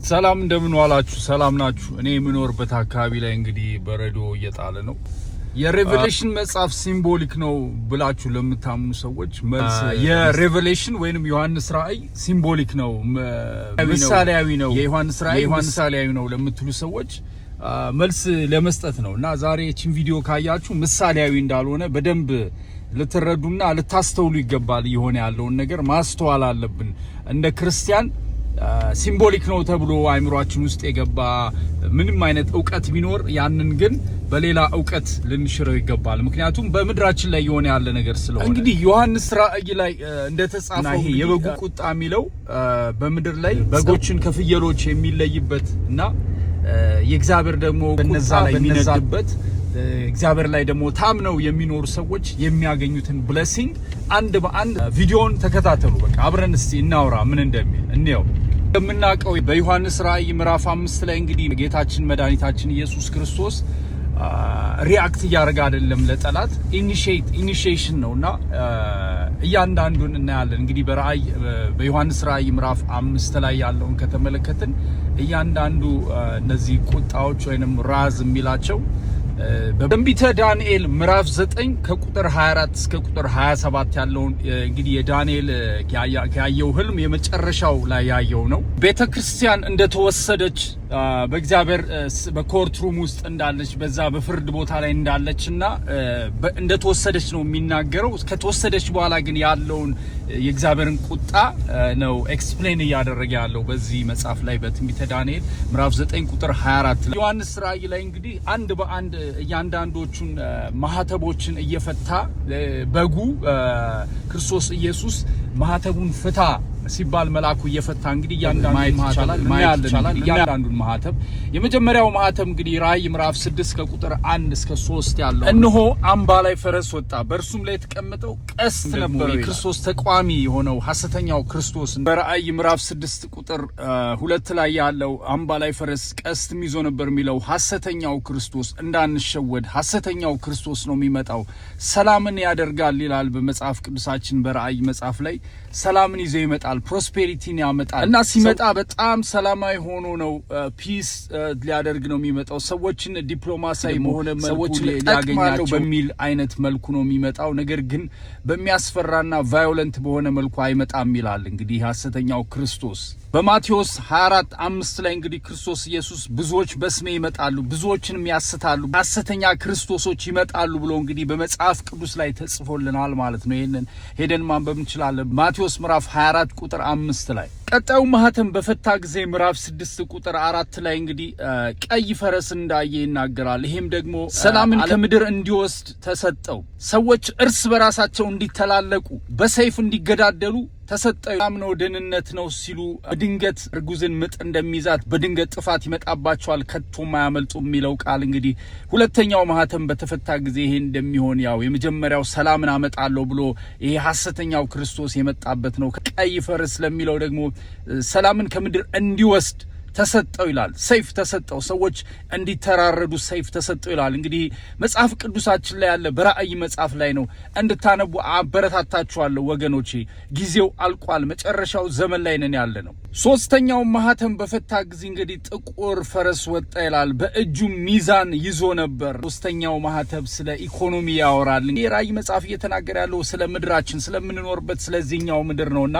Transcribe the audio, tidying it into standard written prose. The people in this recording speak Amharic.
ሰላም እንደምን ዋላችሁ? ሰላም ናችሁ? እኔ የምኖርበት አካባቢ ላይ እንግዲህ በረዶ እየጣለ ነው። የሬቨሌሽን መጽሐፍ ሲምቦሊክ ነው ብላችሁ ለምታምኑ ሰዎች መልስ የሬቨሌሽን ወይንም ዮሐንስ ራእይ ሲምቦሊክ ነው፣ ምሳሌያዊ ነው። የዮሐንስ ራእይ ምሳሌያዊ ነው ለምትሉ ሰዎች መልስ ለመስጠት ነው እና ዛሬ እቺን ቪዲዮ ካያችሁ ምሳሌያዊ እንዳልሆነ በደንብ ልትረዱና ልታስተውሉ ይገባል። ይሆነ ያለውን ነገር ማስተዋል አለብን እንደ ክርስቲያን። ሲምቦሊክ ነው ተብሎ አይምሮአችን ውስጥ የገባ ምንም አይነት ዕውቀት ቢኖር ያንን ግን በሌላ ዕውቀት ልንሽረው ይገባል። ምክንያቱም በምድራችን ላይ የሆነ ያለ ነገር ስለሆነ እንግዲህ ዮሐንስ ራእይ ላይ እንደተጻፈው ይሄ የበጉ ቁጣ የሚለው በምድር ላይ በጎችን ከፍየሎች የሚለይበት እና የእግዚአብሔር ደግሞ በነዛ ላይ የሚነድበት እግዚአብሔር ላይ ደግሞ ታምነው የሚኖሩ ሰዎች የሚያገኙትን ብሌሲንግ አንድ በአንድ ቪዲዮን ተከታተሉ። በቃ አብረን እስቲ እናውራ ምን እንደሚል እንየው። የምናውቀው በዮሐንስ ራእይ ምዕራፍ 5 ላይ እንግዲህ ጌታችን መድኃኒታችን ኢየሱስ ክርስቶስ ሪአክት እያደረገ አይደለም ለጠላት፣ ኢኒሺዬሽን ነውና እያንዳንዱን እናያለን። እንግዲህ በዮሐንስ ራእይ ምዕራፍ 5 ላይ ያለውን ከተመለከትን እያንዳንዱ እነዚህ ቁጣዎች ወይንም ራዝ የሚላቸው በትንቢተ ዳንኤል ምዕራፍ 9 ከቁጥር 24 እስከ ቁጥር 27 ያለውን እንግዲህ የዳንኤል ያየው ህልም የመጨረሻው ላይ ያየው ነው። ቤተክርስቲያን እንደተወሰደች በእግዚአብሔር በኮርት ሩም ውስጥ እንዳለች በዛ በፍርድ ቦታ ላይ እንዳለችና እንደተወሰደች ነው የሚናገረው። ከተወሰደች በኋላ ግን ያለውን የእግዚአብሔርን ቁጣ ነው ኤክስፕሌን እያደረገ ያለው በዚህ መጽሐፍ ላይ በትንቢተ ዳንኤል ምዕራፍ 9 ቁጥር 24 ላይ። ዮሐንስ ራእይ ላይ እንግዲህ አንድ በአንድ እያንዳንዶቹን ማህተቦችን እየፈታ በጉ ክርስቶስ ኢየሱስ ማህተቡን ፍታ ሲባል መልአኩ እየፈታ እንግዲህ እያንዳንዱን ማህተብ የመጀመሪያው ማህተብ እንግዲህ ራእይ ምዕራፍ 6 ከቁጥር 1 እስከ 3 ያለው እነሆ አምባ ላይ ፈረስ ወጣ፣ በእርሱም ላይ የተቀመጠው ቀስት ነበር። የክርስቶስ ተቋሚ የሆነው ሐሰተኛው ክርስቶስ በራእይ ምዕራፍ 6 ቁጥር 2 ላይ ያለው አምባ ላይ ፈረስ ቀስትም ይዞ ነበር የሚለው ሐሰተኛው ክርስቶስ እንዳንሸወድ፣ ሐሰተኛው ክርስቶስ ነው የሚመጣው። ሰላምን ያደርጋል ይላል በመጽሐፍ ቅዱሳችን። በራእይ መጽሐፍ ላይ ሰላምን ይዞ ይመጣል፣ ፕሮስፔሪቲን ያመጣል እና ሲመጣ በጣም ሰላማዊ ሆኖ ነው ፒስ ሊያደርግ ነው የሚመጣው። ሰዎችን ዲፕሎማሲያዊ በሆነ መልኩ ሊያገኛቸው በሚል አይነት መልኩ ነው የሚመጣው። ነገር ግን በሚያስፈራና ቫዮለንት በሆነ መልኩ አይመጣም ይላል እንግዲህ ሐሰተኛው ክርስቶስ። በማቴዎስ 24:5 ላይ እንግዲህ ክርስቶስ ኢየሱስ ብዙዎች በስሜ ይመጣሉ ብዙዎችንም ያስታሉ ሐሰተኛ ክርስቶሶች ይመጣሉ ብሎ እንግዲህ በመጽሐፍ ቅዱስ ላይ ተጽፎልናል ማለት ነው። ይሄንን ሄደን ማንበብ እንችላለን። ማቴዎስ ምዕራፍ 24 ቁጥር 5 ላይ ቀጣዩ ማህተም በፈታ ጊዜ ምዕራፍ 6 ቁጥር 4 ላይ እንግዲህ ቀይ ፈረስ እንዳየ ይናገራል። ይሄም ደግሞ ሰላምን ከምድር እንዲወስድ ተሰጠው፣ ሰዎች እርስ በራሳቸው እንዲተላለቁ በሰይፍ እንዲገዳደሉ ተሰጠው። ሰላም ነው ደህንነት ነው ሲሉ በድንገት እርጉዝን ምጥ እንደሚይዛት በድንገት ጥፋት ይመጣባቸዋል ከቶም አያመልጡ የሚለው ቃል እንግዲህ ሁለተኛው ማህተም በተፈታ ጊዜ ይሄ እንደሚሆን ያው የመጀመሪያው ሰላምን አመጣለሁ ብሎ ይሄ ሐሰተኛው ክርስቶስ የመጣበት ነው። ቀይ ፈረስ ለሚለው ደግሞ ሰላምን ከምድር እንዲወስድ ተሰጠው ይላል። ሰይፍ ተሰጠው፣ ሰዎች እንዲተራረዱ ሰይፍ ተሰጠው ይላል። እንግዲህ መጽሐፍ ቅዱሳችን ላይ ያለ በራእይ መጽሐፍ ላይ ነው። እንድታነቡ አበረታታችኋለሁ ወገኖቼ። ጊዜው አልቋል፣ መጨረሻው ዘመን ላይ ነን ያለ ነው። ሶስተኛው ማህተም በፈታ ጊዜ እንግዲህ ጥቁር ፈረስ ወጣ ይላል፣ በእጁ ሚዛን ይዞ ነበር። ሶስተኛው ማህተም ስለ ኢኮኖሚ ያወራል። የራእይ መጽሐፍ እየተናገረ ያለው ስለ ምድራችን ስለምንኖርበት ስለዚህኛው ምድር ነውና